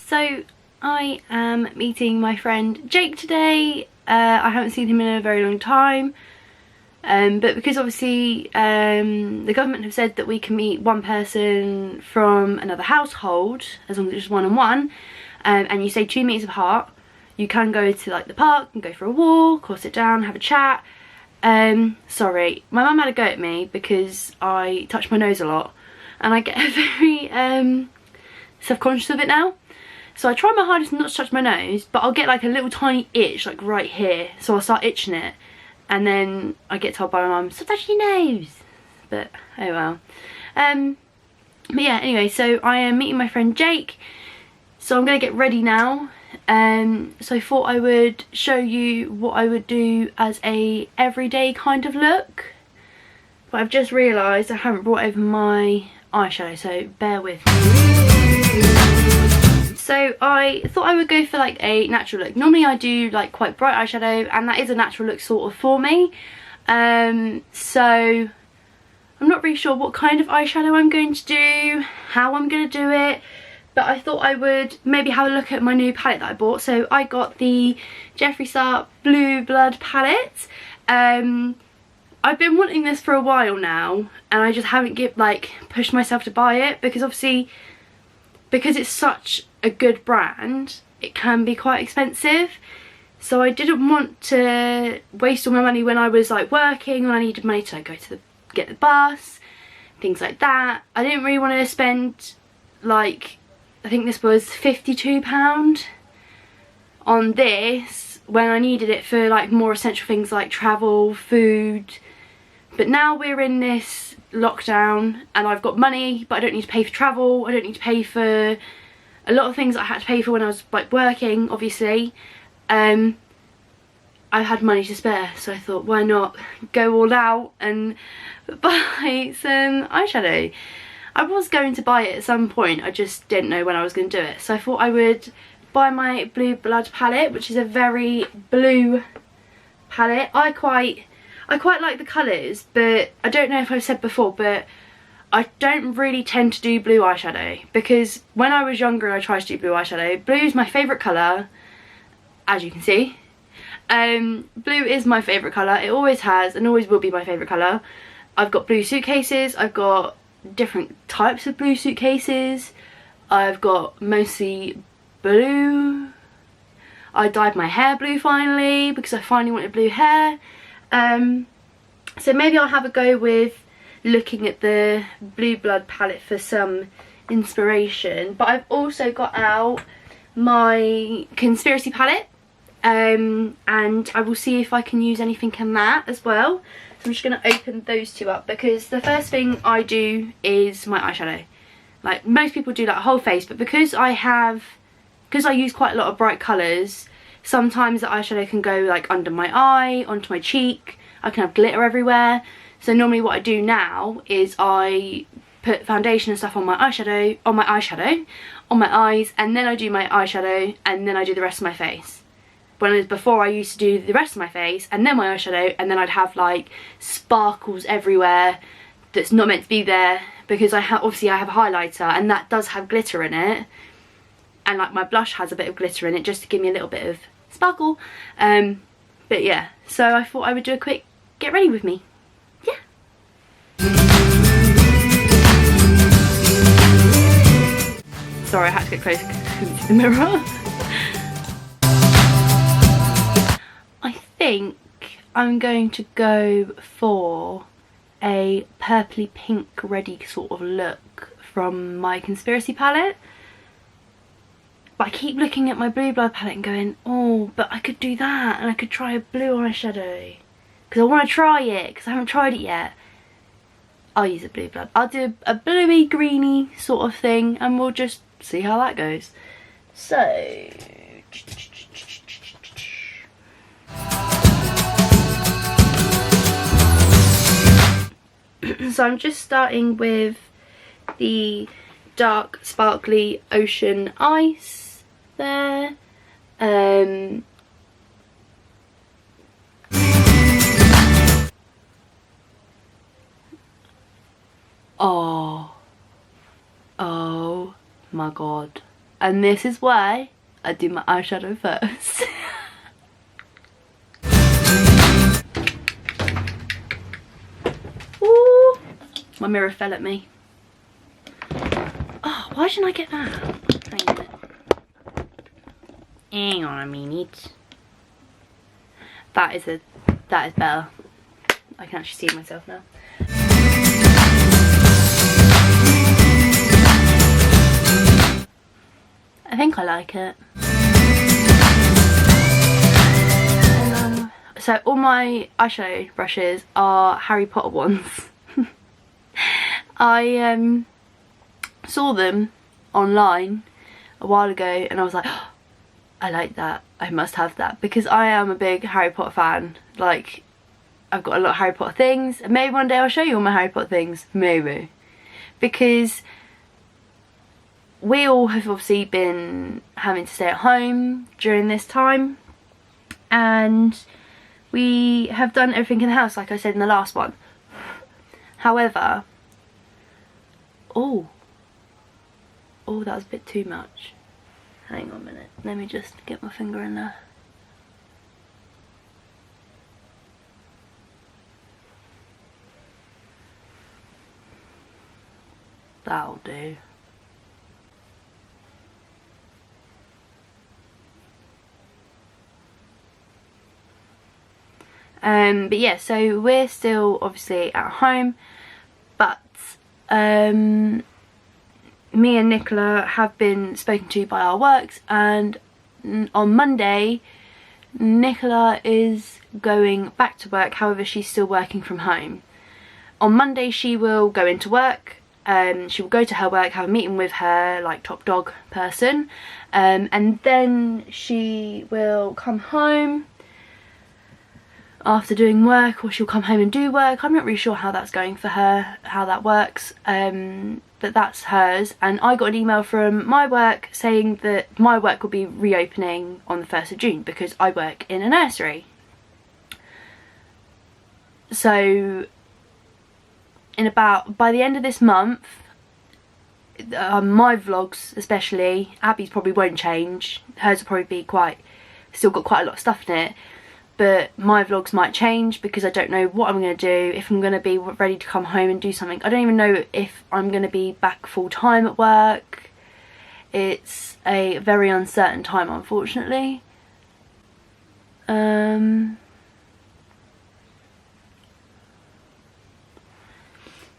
So I am meeting my friend Jake today. I haven't seen him in a very long time, but because obviously the government have said that we can meet one person from another household as long as it's one-on-one, and you stay 2 meters apart, you can go to like the park and go for a walk or sit down, have a chat. Sorry, my mum had a go at me because I touch my nose a lot and I get very self-conscious of it now. So I try my hardest not to touch my nose, but I'll get like a little tiny itch like right here, so I'll start itching it and then I get told by my mum, stop touching your nose. But oh well. But yeah, anyway, so I am meeting my friend Jake, so I'm gonna get ready now. So I thought I would show you what I would do as a everyday kind of look, but I've just realised I haven't brought over my eyeshadow, so bear with me. So I thought I would go for like a natural look. Normally I do like quite bright eyeshadow, and that is a natural look sort of for me. So I'm not really sure what kind of eyeshadow I'm going to do, how I'm going to do it, but I thought I would maybe have a look at my new palette that I bought. So I got the Jeffree Star Blue Blood palette. I've been wanting this for a while now, and I just haven't pushed myself to buy it, because obviously because it's such a good brand, it can be quite expensive. So I didn't want to waste all my money when I was like working, when I needed money to go to get the bus, things like that. I didn't really want to spend like, I think this was £52 on this when I needed it for like more essential things like travel, food. But now we're in this lockdown and I've got money, but I don't need to pay for travel, I don't need to pay for a lot of things I had to pay for when I was like working, obviously. I've had money to spare, so I thought, why not go all out and buy some eyeshadow. I was going to buy it at some point, I just didn't know when I was going to do it. So I thought I would buy my Blue Blood palette, which is a very blue palette. I quite like the colours, but I don't know if I've said before, but I don't really tend to do blue eyeshadow, because when I was younger and I tried to do blue eyeshadow, blue is my favourite colour, as you can see. Blue is my favourite colour, it always has and always will be my favourite colour. I've got blue suitcases, I've got different types of blue suitcases, I've got mostly blue. I dyed my hair blue finally, because I finally wanted blue hair. So maybe I'll have a go with looking at the Blue Blood palette for some inspiration. But I've also got out my Conspiracy palette, and I will see if I can use anything in that as well. So I'm just going to open those two up, because the first thing I do is my eyeshadow. Like most people do like whole face, but because I use quite a lot of bright colours, sometimes the eyeshadow can go like under my eye, onto my cheek, I can have glitter everywhere. So normally what I do now is I put foundation and stuff on my eyeshadow, on my eyes, and then I do my eyeshadow, and then I do the rest of my face. Whereas before I used to do the rest of my face and then my eyeshadow, and then I'd have like sparkles everywhere that's not meant to be there, because obviously I have a highlighter and that does have glitter in it, and like my blush has a bit of glitter in it just to give me a little bit of sparkle. But yeah, so I thought I would do a quick get ready with me. Yeah. Sorry, I had to get close because I couldn't see the mirror. I think I'm going to go for a purpley pink ready sort of look from my Conspiracy palette. But I keep looking at my Blue Blood palette and going, oh, but I could do that, and I could try a blue eyeshadow, because I want to try it, because I haven't tried it yet. I'll use a Blue Blood. I'll do a bluey greeny sort of thing, and we'll just see how that goes. So so I'm just starting with the dark sparkly Ocean Ice there. Oh my god, and this is why I do my eyeshadow first. Ooh, my mirror fell at me. Oh, why didn't I get that? Hang on a minute. That is better. I can actually see myself now. I think I like it. So all my eyeshadow brushes are Harry Potter ones. I saw them online a while ago and I was like, oh, I like that, I must have that, because I am a big Harry Potter fan. Like, I've got a lot of Harry Potter things, and maybe one day I'll show you all my Harry Potter things, maybe, because we all have obviously been having to stay at home during this time, and we have done everything in the house like I said in the last one. However, oh that was a bit too much. Hang on a minute, let me just get my finger in there. That'll do. But yeah, so we're still obviously at home, but me and Nicola have been spoken to by our works, and on Monday Nicola is going back to work. However, she's still working from home. On Monday she will go into work, she will go to her work, have a meeting with her like top dog person, and then she will come home after doing work, or she'll come home and do work. I'm not really sure how that's going for her, how that works, but that's hers. And I got an email from my work saying that my work will be reopening on the 1st of June because I work in a nursery. So by the end of this month, my vlogs especially, Abby's probably won't change, hers will probably be still got quite a lot of stuff in it, but my vlogs might change because I don't know what I'm going to do, if I'm going to be ready to come home and do something. I don't even know if I'm going to be back full time at work. It's a very uncertain time, unfortunately.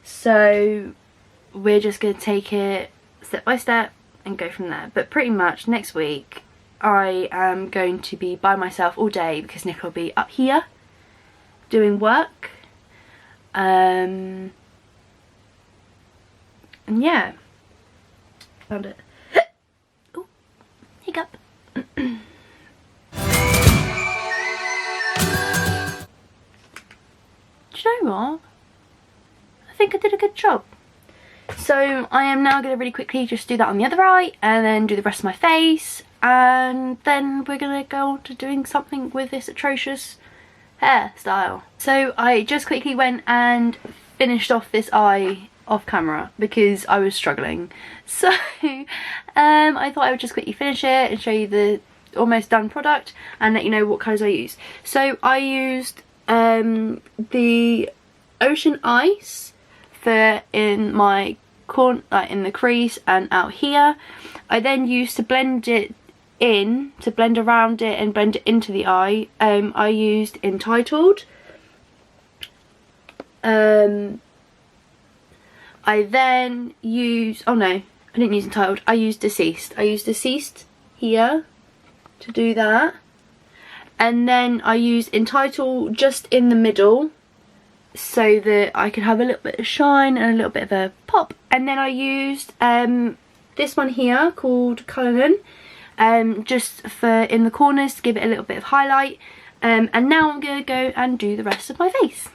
So we're just going to take it step by step and go from there. But pretty much next week I am going to be by myself all day because Nick will be up here doing work. And yeah, found it. Oh, hiccup. Do you know what? I think I did a good job. So I am now going to really quickly just do that on the other eye and then do the rest of my face, and then we're going to go on to doing something with this atrocious hairstyle. So I just quickly went and finished off this eye off camera because I was struggling. So I thought I would just quickly finish it and show you the almost done product and let you know what colours I used. So I used the Ocean Ice for in my corner, like in the crease and out here. I then used to blend it in, to blend around it and blend it into the eye. I used Entitled. I then used, oh no, I didn't use Entitled, I used Deceased. I used Deceased here to do that. And then I used Entitled just in the middle so that I could have a little bit of shine and a little bit of a pop. And then I used this one here called Cullinan, just for in the corners to give it a little bit of highlight. And now I'm going to go and do the rest of my face.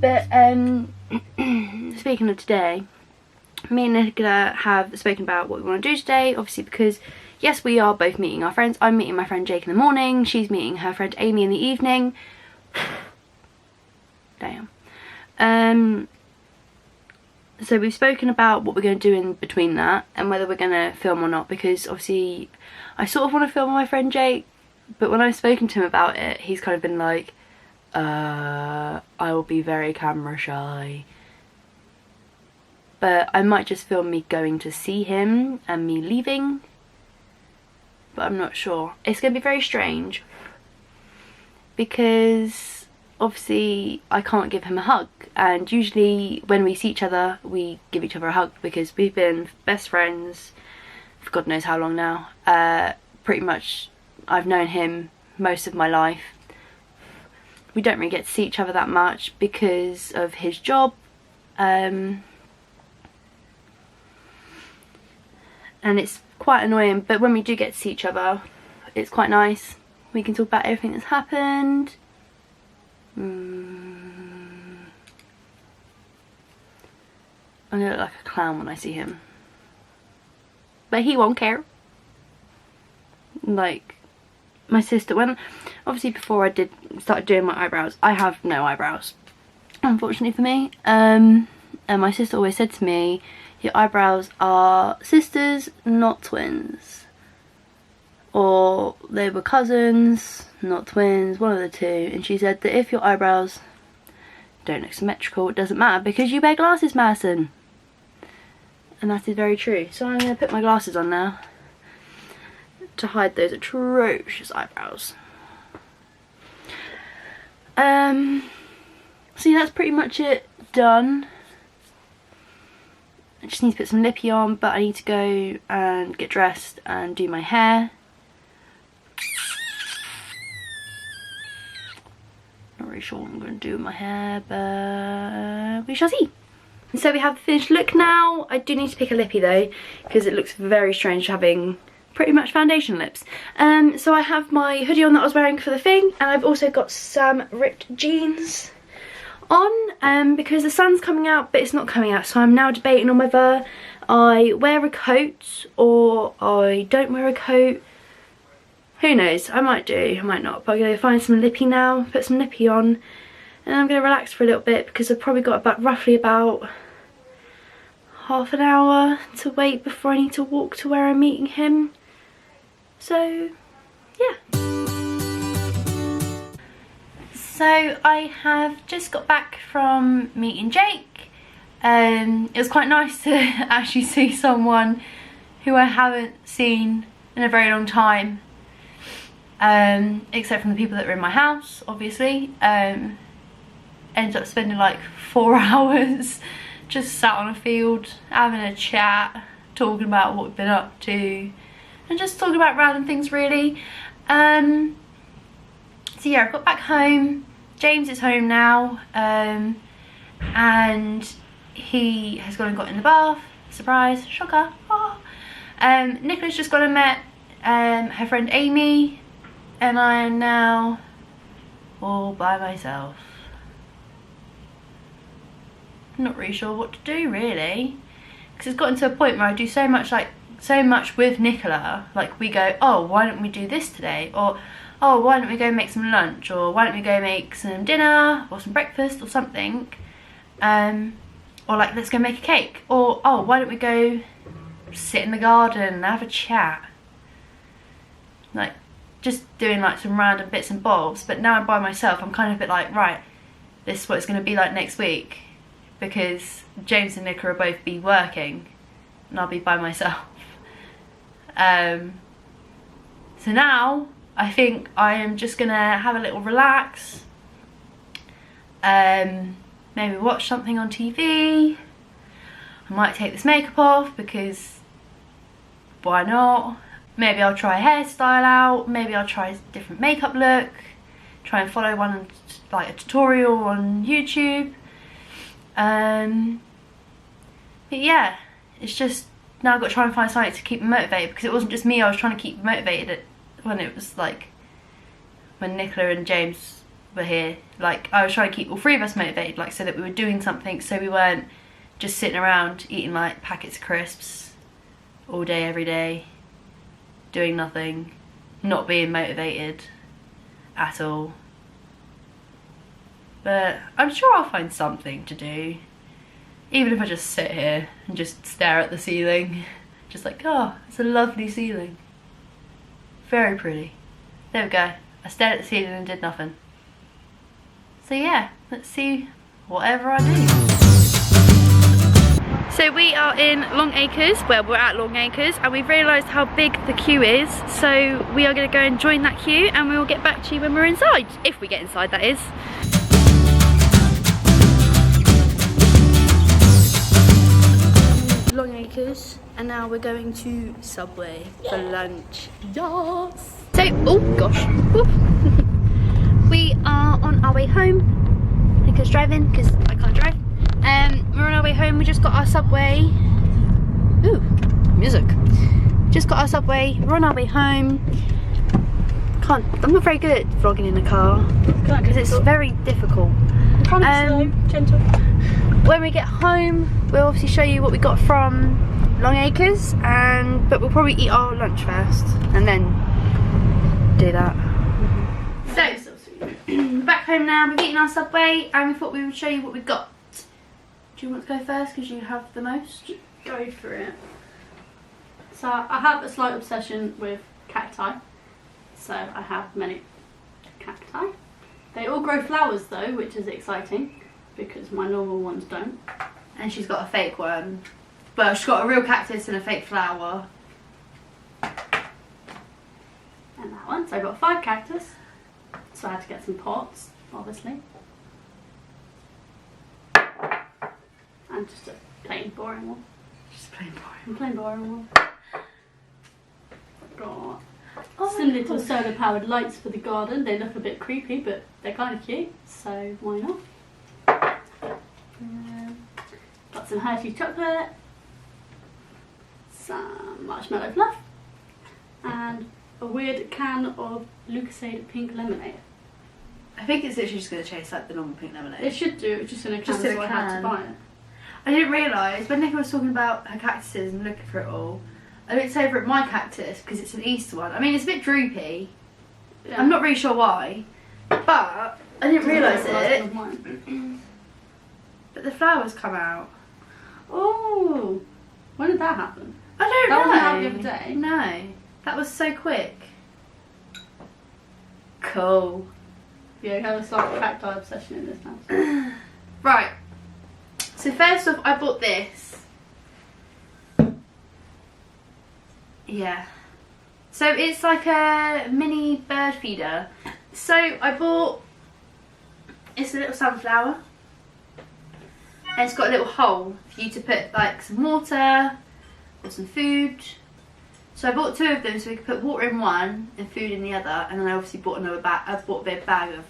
But speaking of today, me and Nicola have spoken about what we want to do today, obviously because yes, we are both meeting our friends. I'm meeting my friend Jake in the morning, she's meeting her friend Amy in the evening. Damn. So we've spoken about what we're going to do in between that and whether we're going to film or not, because obviously I sort of want to film with my friend Jake, but when I've spoken to him about it, he's kind of been like, I will be very camera shy. But I might just film me going to see him and me leaving, but I'm not sure. It's going to be very strange because obviously I can't give him a hug, and usually when we see each other we give each other a hug because we've been best friends for God knows how long now. Pretty much I've known him most of my life. We don't really get to see each other that much because of his job, and it's quite annoying, but when we do get to see each other it's quite nice. We can talk about everything that's happened. I'm gonna look like a clown when I see him, but he won't care. Like my sister, when obviously before I started doing my eyebrows, I have no eyebrows, unfortunately for me, and my sister always said to me, your eyebrows are sisters, not twins, or they were cousins, not twins, one of the two. And she said that if your eyebrows don't look symmetrical, it doesn't matter because you wear glasses, Madison. And that is very true. So I'm going to put my glasses on now to hide those atrocious eyebrows. So yeah, that's pretty much it done. I just need to put some lippy on, but I need to go and get dressed and do my hair. Not really sure what I'm going to do with my hair, but we shall see. So we have the finished look now. I do need to pick a lippy though, because it looks very strange having pretty much foundation lips. So I have my hoodie on that I was wearing for the thing, and I've also got some ripped jeans on because the sun's coming out but it's not coming out, so I'm now debating on whether I wear a coat or I don't wear a coat. Who knows, I might do, I might not, but I'm going to find some lippy now, put some lippy on, and I'm going to relax for a little bit because I've probably got roughly about half an hour to wait before I need to walk to where I'm meeting him. So yeah. So I have just got back from meeting Jake. It was quite nice to actually see someone who I haven't seen in a very long time, except from the people that were in my house, obviously. Ended up spending like 4 hours just sat on a field having a chat, talking about what we've been up to and just talking about random things really. So yeah, I got back home. James is home now, and he has gone and got in the bath. Surprise, shocker. Oh. Nicola's just gone and met her friend Amy, and I am now all by myself. I'm not really sure what to do really, because it's gotten to a point where I do so much with Nicola. Like we go, oh, why don't we do this today, or oh, why don't we go make some lunch, or why don't we go make some dinner or some breakfast or something, or like let's go make a cake, or oh, why don't we go sit in the garden and have a chat, like just doing like some random bits and bobs. But now I'm by myself, I'm kind of a bit like, right, this is what it's going to be like next week, because James and Nicola will both be working and I'll be by myself. So now I think I am just gonna have a little relax, maybe watch something on TV. I might take this makeup off because why not? Maybe I'll try a hairstyle out, maybe I'll try a different makeup look, try and follow one like a tutorial on YouTube. But yeah, it's just now I've got to try and find something to keep me motivated, because it wasn't just me I was trying to keep motivated when it was like when Nicola and James were here. Like I was trying to keep all three of us motivated, like so that we were doing something, so we weren't just sitting around eating like packets of crisps all day every day. doing nothing, not being motivated at all. But I'm sure I'll find something to do. Even if I just sit here and just stare at the ceiling. Just like, oh, it's a lovely ceiling. Very pretty. There we go. I stared at the ceiling and did nothing. So yeah, let's see whatever I do. So we are in Long Acres, well we're at Long Acres, and we've realised how big the queue is. So we are going to go and join that queue, and we will get back to you when we're inside. If we get inside, that is. Long Acres, and now we're going to Subway for lunch. Yes! So, oh gosh, we are on our way home. Nico's driving because I can't drive. We're on our way home. We just got our Subway. Ooh, music. Just got our Subway. We're on our way home. I'm not very good at vlogging in the car because it's very difficult. Slow, gentle. When we get home, we'll obviously show you what we got from Long Acres, but we'll probably eat our lunch first and then do that. So, back home now. We've eaten our Subway, and we thought we would show you what we got. Do you want to go first because you have the most? Go for it. So I have a slight obsession with cacti. So I have many cacti. They all grow flowers though, which is exciting because my normal ones don't. And she's got a fake one. Well, she's got a real cactus and a fake flower. And that one. So I got 5 cactus. So I had to get some pots, obviously. And just a plain boring one. Just plain boring. A plain boring one. Got some little solar powered lights for the garden. They look a bit creepy, but they're kind of cute, so why not? Got some Hershey chocolate, some marshmallow fluff, and a weird can of Lucasade pink lemonade. I think it's literally just going to taste like the normal pink lemonade. It should do, it's just in a can, so I had to buy it. I didn't realise, when Nicola was talking about her cactuses and looking for it all, I looked over at my cactus because it's an Easter one. I mean, it's a bit droopy. Yeah. I'm not really sure why, but I didn't realise it. But the flowers come out. Oh, when did that happen? I don't know. That wasn't out the other day. No, that was so quick. Cool. Yeah, we have a slight cacti obsession in this house. Right. So first off, I bought this. Yeah. So it's like a mini bird feeder. So I bought, it's a little sunflower. And it's got a little hole for you to put like some water or some food. So I bought 2 of them so we could put water in one and food in the other. And then I obviously bought another bag. I bought a big bag of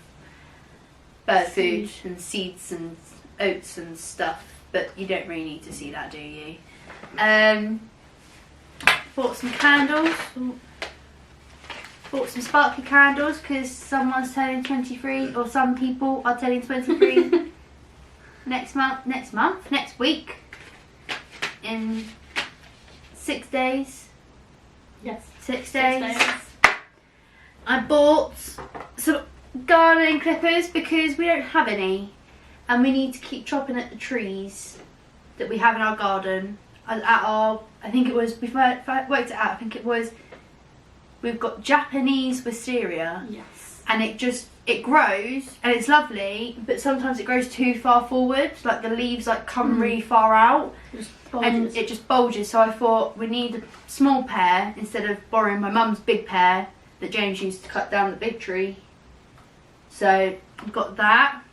bird food and seeds and oats and stuff. But you don't really need to see that, do you? Bought some candles. Bought some sparkly candles because someone's turning 23, or some people are turning 23 next week, in 6 days. Yes. 6 days. I bought some gardening clippers because we don't have any, and we need to keep chopping at the trees that we have in our garden. I think it was, we've worked it out, I think it was, we've got Japanese wisteria. Yes. And it grows, and it's lovely, but sometimes it grows too far forward, like the leaves like come really far out, and it just bulges. So I thought we need a small pear instead of borrowing my mum's big pear that James used to cut down the big tree. So I've got that.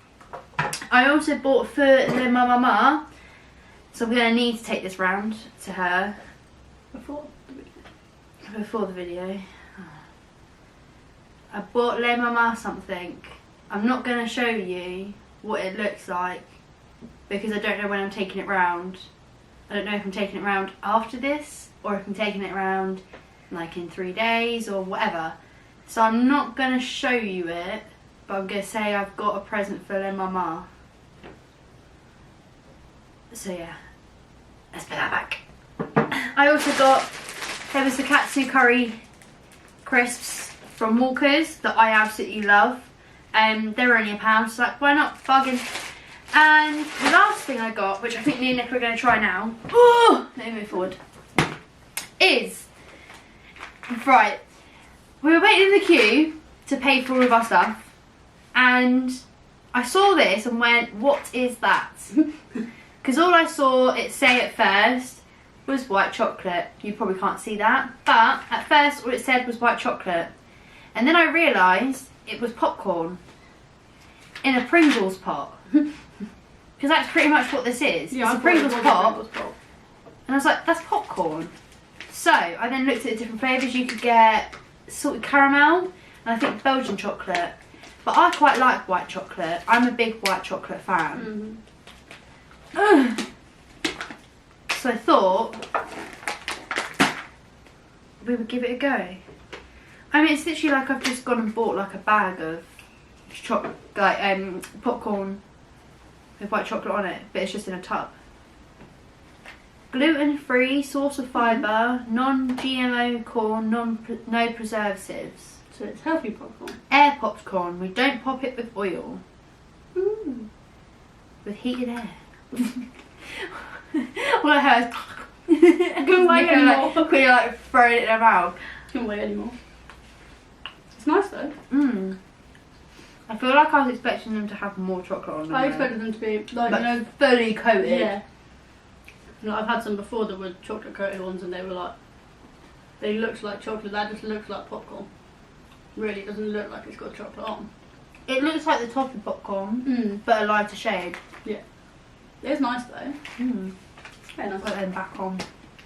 I also bought for the mama. So I'm going to need to take this round to her before the video. I bought Le Mama something. I'm not going to show you what it looks like because I don't know when I'm taking it round. I don't know if I'm taking it round after this or if I'm taking it round like in 3 days or whatever. So I'm not going to show you it, but I'm going to say I've got a present for Le Mama. So yeah. Let's put that back. I also got, there was the katsu curry crisps from Walker's that I absolutely love. They're only £1, so like, why not? Bargain. And the last thing I got, which I think me and Nicola are going to try now, let me move forward, is, right, we were waiting in the queue to pay for all of our stuff, and I saw this and went, what is that? Because all I saw it say at first was white chocolate. You probably can't see that, but at first all it said was white chocolate. And then I realised it was popcorn in a Pringles pot. Because that's pretty much what this is. Yeah, it's a Pringles pot. And I was like, that's popcorn. So I then looked at the different flavours. You could get salted caramel and I think Belgian chocolate. But I quite like white chocolate. I'm a big white chocolate fan. So I thought we would give it a go. I mean, it's literally like I've just gone and bought like a bag of popcorn with white chocolate on it, but it's just in a tub. Gluten-free, source of fibre, non-GMO corn, no preservatives. So it's healthy popcorn. Air popcorn. We don't pop it with oil. With heated air. All I heard is Couldn't wait anymore. We're like throwing it in her mouth. Couldn't wait anymore. It's nice though. I feel like I was expecting them to have more chocolate on them. I expected them to be like, you know, fully coated. yeah. You know, I've had some before that were chocolate coated ones and they were like, they looked like chocolate, that just looks like popcorn. Really doesn't look like it's got chocolate on. It looks like the top of popcorn, but a lighter shade. Yeah. It's nice though. Very nice. Put them back on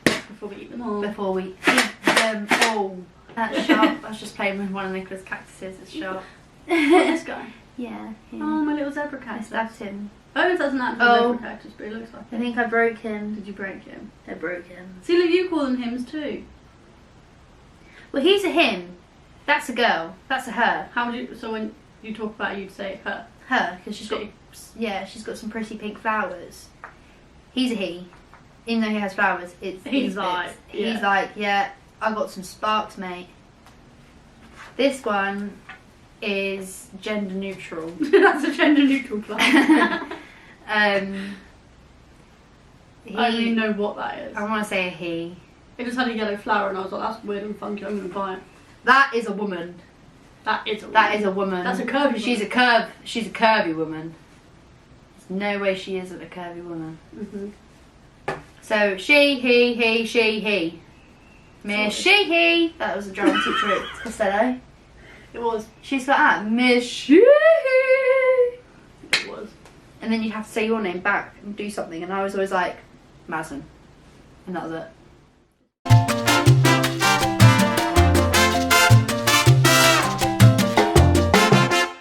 Before we eat them all. before we eat them all. That's sharp. I was just playing with one of Nicola's cactuses. It's sharp. This guy? Yeah. Oh, my little zebra I cactus. stabbed him. Oh, that's an actual zebra cactus, but it looks like I it. think I broke him. Did you break him? I broke him. See, look, you call them hymns too. Well, he's a him. That's a girl. That's a her. How would you, so when you talk about it, you'd say her? Her, because she's got, She. she's got some pretty pink flowers. He's a he. Even though he has flowers, He's like, he's like, yeah, I got some sparks, mate. This one is gender neutral. That's a gender neutral plant. I don't even know what that is. I want to say a he. It just had a yellow flower and I was like, that's weird and funky, I'm going to buy it. That is a woman. That is a woman. That is a woman. That's a curvy woman. She's a curvy woman. There's no way she isn't a curvy woman. So she, he, she, he. Miss she, he. That was a drama teacher at Costello. It was. She's like that. Miss she, he. It was. And then you have to say your name back and do something. And I was always like, Mazen. And that was it.